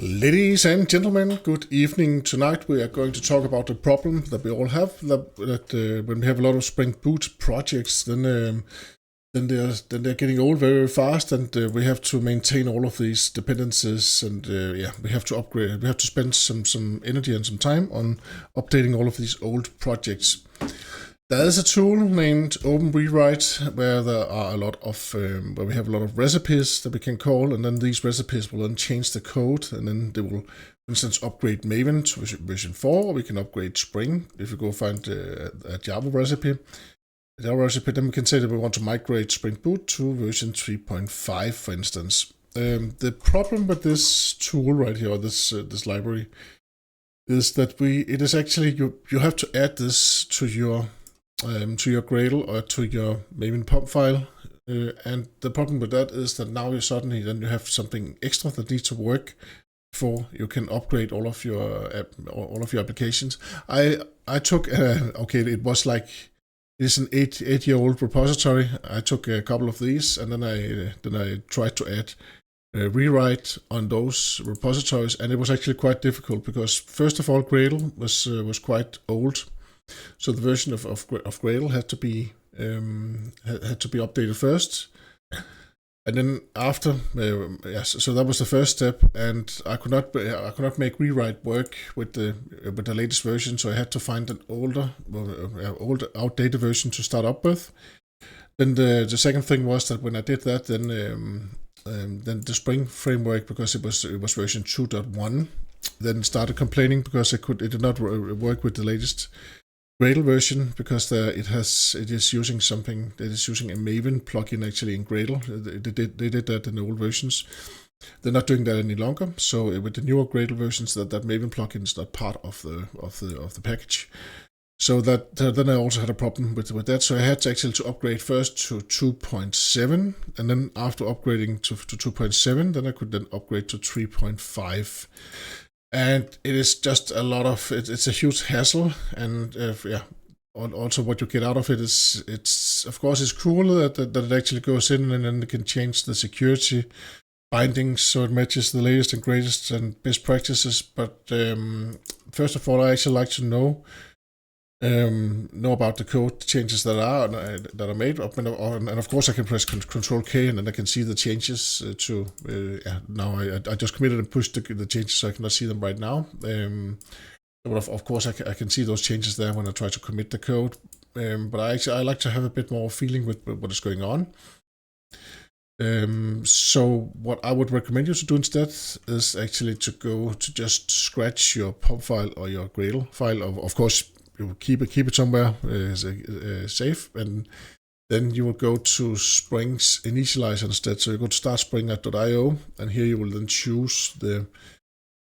Ladies and gentlemen, good evening. Tonight we are going to talk about the problem that we all have, that when we have a lot of Spring Boot projects, then they're getting old very fast, and we have to maintain all of these dependencies, and we have to upgrade. We have to spend some energy and some time on updating all of these old projects. There is a tool named OpenRewrite where there are a lot of where we have a lot of recipes that we can call, and then these recipes will then change the code, and then they will, for instance, upgrade Maven to version 4, or we can upgrade Spring. If you go find a Java recipe, then we can say that we want to migrate Spring Boot to version 3.5, for instance. The problem with this tool right here, or this library, is that it is actually you have to add this to your Gradle or to your Maven pub file, and the problem with that is that now you have something extra that needs to work before you can upgrade all of your applications. I took it was like it's an 8-year-old repository. I took a couple of these, and then I tried to add rewrite on those repositories, and it was actually quite difficult because first of all, Gradle was quite old. So the version of Gradle had to be updated first, and then after, so that was the first step, and I could not make rewrite work with the latest version, so I had to find an older, outdated version to start up with. Then the second thing was that when I did that, then the Spring framework, because it was version 2.1, then started complaining because it did not work with the latest Gradle version, because it is using a Maven plugin actually in Gradle. They did that in the old versions. They're not doing that any longer. So with the newer Gradle versions, that Maven plugin is not part of the package. So that then I also had a problem with that. So I had to upgrade first to 2.7, and then after upgrading to 2.7, then I could then upgrade to 3.5. And it is just a lot of it's a huge hassle, and also what you get out of it is of course it's cool that it actually goes in, and then it can change the security bindings so it matches the latest and greatest and best practices. But first of all, I actually like to know about the code changes that are made up, and of course I can press Control K, and then I can see the changes now I just committed and pushed the changes, so I cannot see them right now. But of course I can see those changes there when I try to commit the code. But I like to have a bit more feeling with what is going on. So what I would recommend you to do instead is actually to just scratch your pub file or your Gradle file. Of course, you keep it somewhere safe, and then you will go to Spring's initializer instead. So you go to startspring.io, and here you will then choose the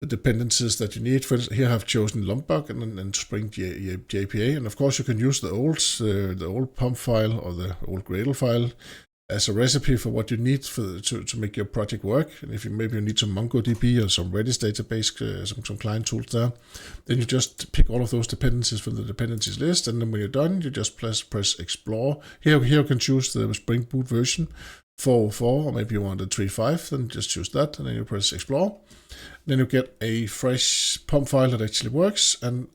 dependencies that you need. For instance, here I've chosen Lombok and Spring JPA, and of course you can use the old pub file or the old Gradle file as a recipe for what you need to make your project work. And if you need some MongoDB or some Redis database, some client tools there, then you just pick all of those dependencies from the dependencies list, and then when you're done, you just press Explore. Here you can choose the Spring Boot version 4.4, or maybe you want the 3.5, then just choose that, and then you press Explore. Then you get a fresh pub file that actually works, and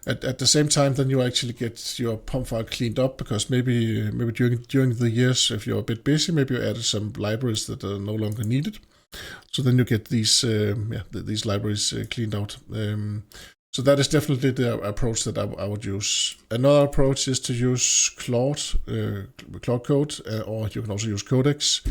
at the same time, then you actually get your pub file cleaned up, because maybe during the years, if you're a bit busy, maybe you added some libraries that are no longer needed. So then you get these libraries cleaned out. So that is definitely the approach that I would use. Another approach is to use Claude code, or you can also use Codex.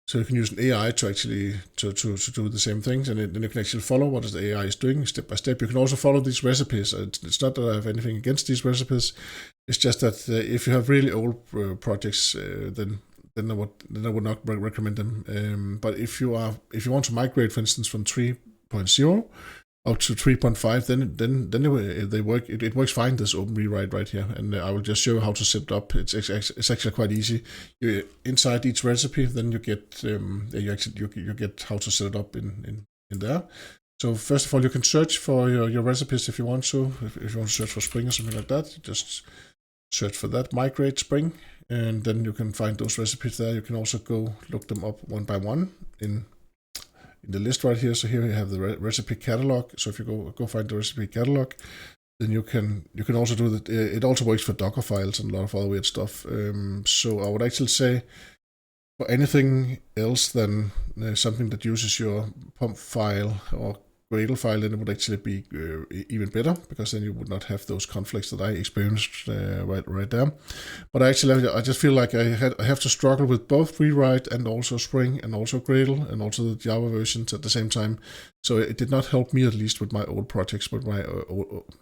So you can use an AI to actually to do the same things, and then you can actually follow what the AI is doing step by step. You can also follow these recipes. It's not that I have anything against these recipes. It's just that if you have really old projects, then I would not recommend them. But if you want to migrate, for instance, from 3.0 up to 3.5, then they work. It works fine. This OpenRewrite right here, and I will just show you how to set it up. It's actually quite easy. Inside each recipe, then you get you get how to set it up in there. So first of all, you can search for your recipes if you want to. If you want to search for Spring or something like that, you just search for that, migrate Spring, and then you can find those recipes there. You can also go look them up one by one in the list right here. So here you have the recipe catalog. So if you go find the recipe catalog, then you can also do that. It also works for Docker files and a lot of other weird stuff. So I would actually say for anything else than something that uses your pump file or Gradle file, then it would actually be even better, because then you would not have those conflicts that I experienced right there. But actually, I just feel like I have to struggle with both rewrite and also Spring and also Gradle and also the Java versions at the same time. So it did not help me, at least with my old projects, with my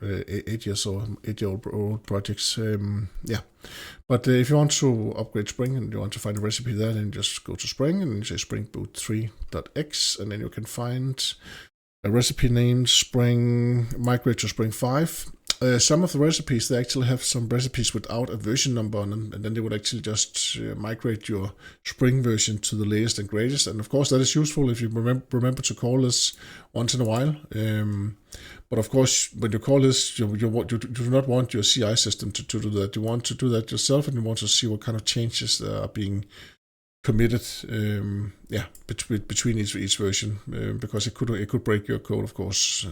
8-year-old projects. Yeah. But if you want to upgrade Spring and you want to find a recipe there, then just go to Spring and you say Spring Boot 3.x, and then you can find a recipe named Spring Migrate to Spring 5. Some of the recipes, they actually have some recipes without a version number on them, and then they would actually just migrate your Spring version to the latest and greatest. And of course, that is useful if you remember to call this once in a while. But of course, when you call this, you do not want your CI system to do that. You want to do that yourself, and you want to see what kind of changes are being committed, between each version, because it could break your code, of course.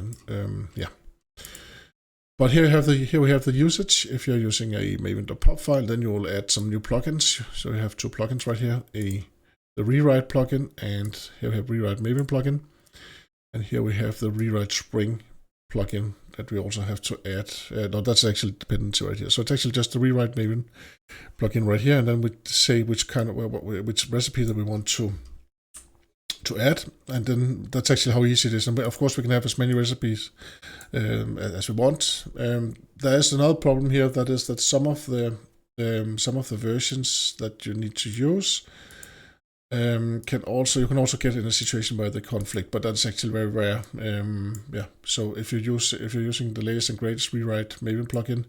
Yeah. But here we have the usage. If you're using a maven.pub file, then you will add some new plugins. So you have two plugins right here: the rewrite plugin, and here we have rewrite maven plugin, and here we have the rewrite Spring plugin that we also have to add. No, that's actually dependency right here. So it's actually just the rewrite maven plugin right here, and then we say which recipe that we want to add, and then that's actually how easy it is. And of course, we can have as many recipes as we want. There is another problem here, that is that some of the versions that you need to use you can also get in a situation where they conflict, but that's actually very rare. So if you're using the latest and greatest rewrite maven plugin,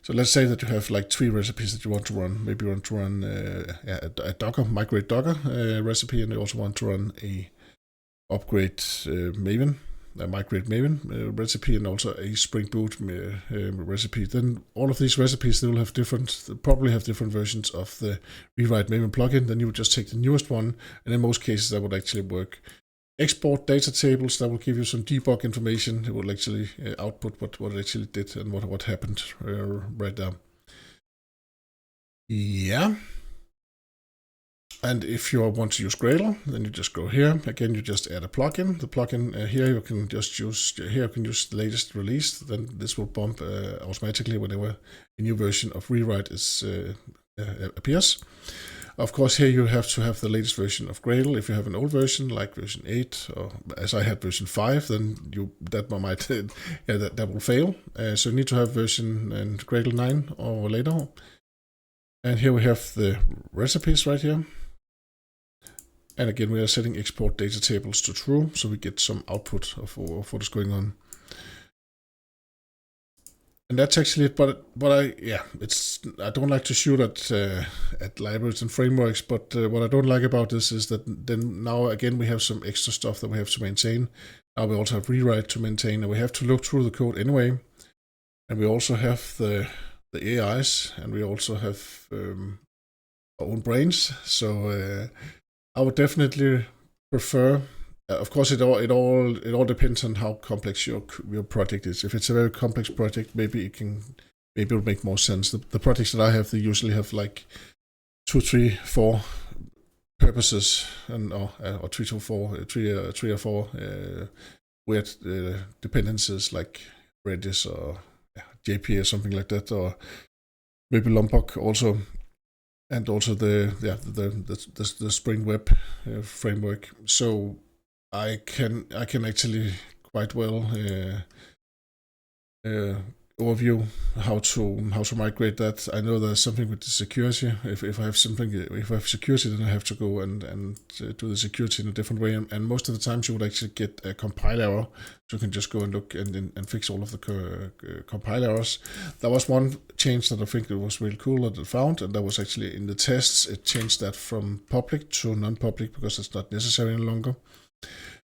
so let's say that you have like 3 recipes that you want to run. Maybe you want to run a Docker, migrate Docker recipe, and you also want to run a upgrade Maven, a migrate Maven recipe, and also a Spring Boot recipe. Then all of these recipes, they will probably have different versions of the rewrite Maven plugin. Then you would just take the newest one, and in most cases that would actually work. Export data tables, that will give you some debug information. It will actually output what it actually did and what happened right there. Yeah. And if you want to use Gradle, then you just go here. Again, you just add a plugin. The plugin here you can just use. Here you can use the latest release. Then this will bump automatically whenever a new version of rewrite appears. Of course, here you have to have the latest version of Gradle. If you have an old version, like version 8, or as I had version 5, then that will fail. So you need to have version and Gradle 9 or later. And here we have the recipes right here. And again, we are setting export data tables to true, so we get some output of what is going on. And that's actually it. But I don't like to shoot at libraries and frameworks. But what I don't like about this is that then now again we have some extra stuff that we have to maintain. Now we also have rewrite to maintain, and we have to look through the code anyway. And we also have the AIs, and we also have our own brains. So I would definitely prefer. Of course, it all depends on how complex your project is. If it's a very complex project, maybe it will make more sense. The projects that I have, they usually have like 2, 3, 4 purposes, or 3 or 4 weird dependencies like Redis or JP or something like that, or maybe Lombok also, and also the Spring Web framework. So I can actually quite well overview how to migrate that. I know there's something with the security. If I have security, then I have to go and do the security in a different way. And most of the times you would actually get a compile error, so you can just go and look and fix all of the compile errors. There was one change that I think it was really cool that I found, and that was actually in the tests. It changed that from public to non-public because it's not necessary any longer.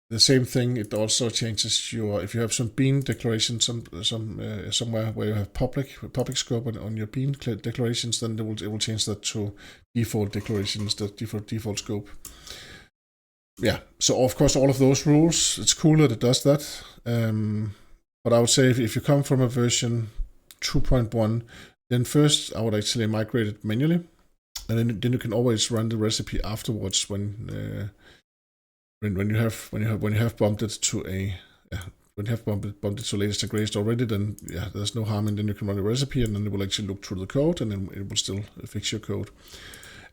The same thing, it also changes if you have some bean declaration somewhere where you have public scope on your bean declarations, then it will change that to default declarations, the default scope. yeah, so of course all of those rules, it's cool that it does that. But I would say if you come from a version 2.1, then first I would actually migrate it manually, and then you can always run the recipe afterwards when you have bumped it to a when you have bumped it to latest and greatest already, then yeah, there's no harm, and then you can run the recipe, and then it will actually look through the code, and then it will still fix your code.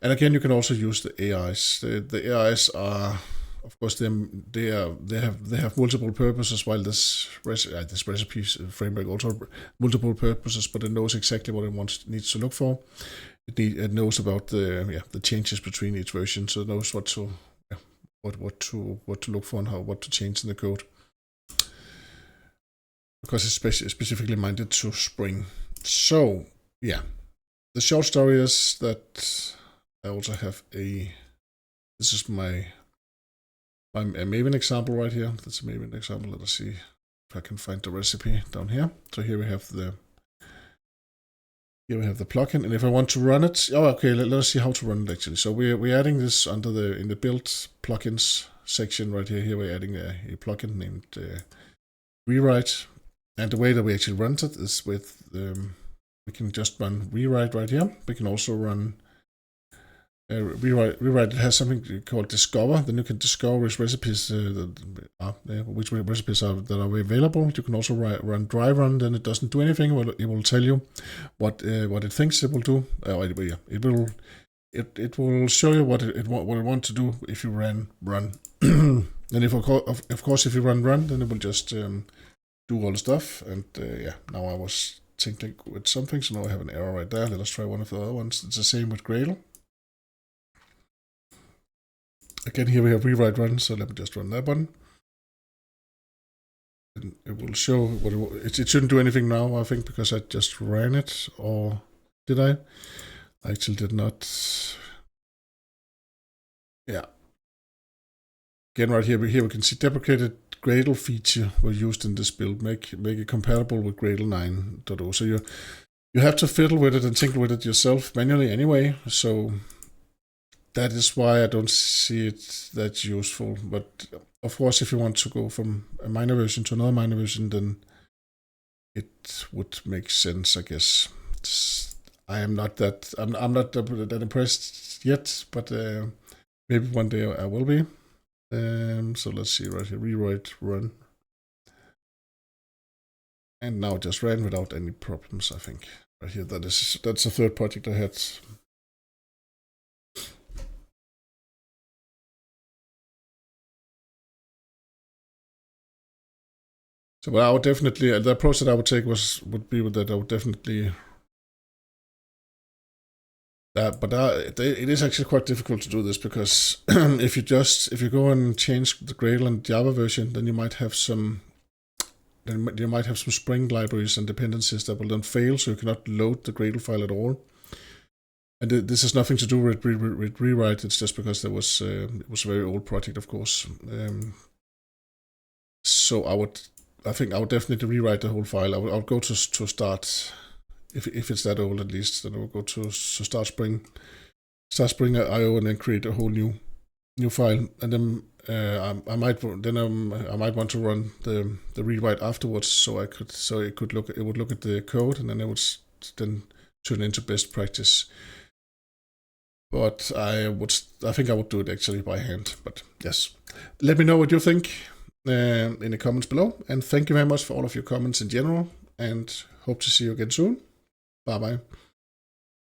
And again, you can also use the AIs. The AIs are, of course, they have multiple purposes. While this recipe framework also multiple purposes, but it knows exactly what it needs to look for. It knows about the changes between each version, so it knows what to look for and what to change in the code. Because it's specifically minded to Spring. So yeah, the short story is that I also have this is my Maven example right here. That's a Maven example. Let us see if I can find the recipe down here. So here we have the plugin, and if I want to run it, okay, let us see how to run it actually. So we're adding this under in the build plugins section right here. Here we're adding a plugin named Rewrite, and the way that we actually run it is with we can just run Rewrite right here. We can also run Rewrite. It has something called Discover. Then you can discover which recipes which recipes that are available. You can also run dry run. Then it doesn't do anything. It will tell you what it thinks it will do. It will show you what it wants to do if you run. And if of course if you run, then it will just do all the stuff. And now I was thinking with something, so now I have an error right there. Let us try one of the other ones. It's the same with Gradle. Again, here we have rewrite run, so let me just run that one. And it will show what it shouldn't do anything now, I think, because I just ran it, or did I? I actually did not. Yeah. Again, right here we can see deprecated Gradle feature was used in this build. Make it compatible with Gradle 9.0. So you have to fiddle with it and tinker with it yourself manually anyway. So that is why I don't see it that useful. But of course, if you want to go from a minor version to another minor version, then it would make sense, I guess. I'm not that impressed yet, but maybe one day I will be. So let's see right here, rewrite run, and now it just ran without any problems. I think right here that's a third project I had. So I would definitely, the approach that I would take would be with that I would definitely. It is actually quite difficult to do this because if you go and change the Gradle and Java version, then you might have some Spring libraries and dependencies that will then fail, so you cannot load the Gradle file at all. And this has nothing to do with rewrite. It's just because it was a very old project, of course. So I think I would definitely rewrite the whole file. I would go to start. If it's that old, at least, then I will go to start Spring IO, and then create a whole new file, and then I might want to run the rewrite afterwards, so it would look at the code, and then it would then turn into best practice. But I think I would do it actually by hand. But yes, let me know what you think in the comments below, and thank you very much for all of your comments in general, and hope to see you again soon. Bye bye.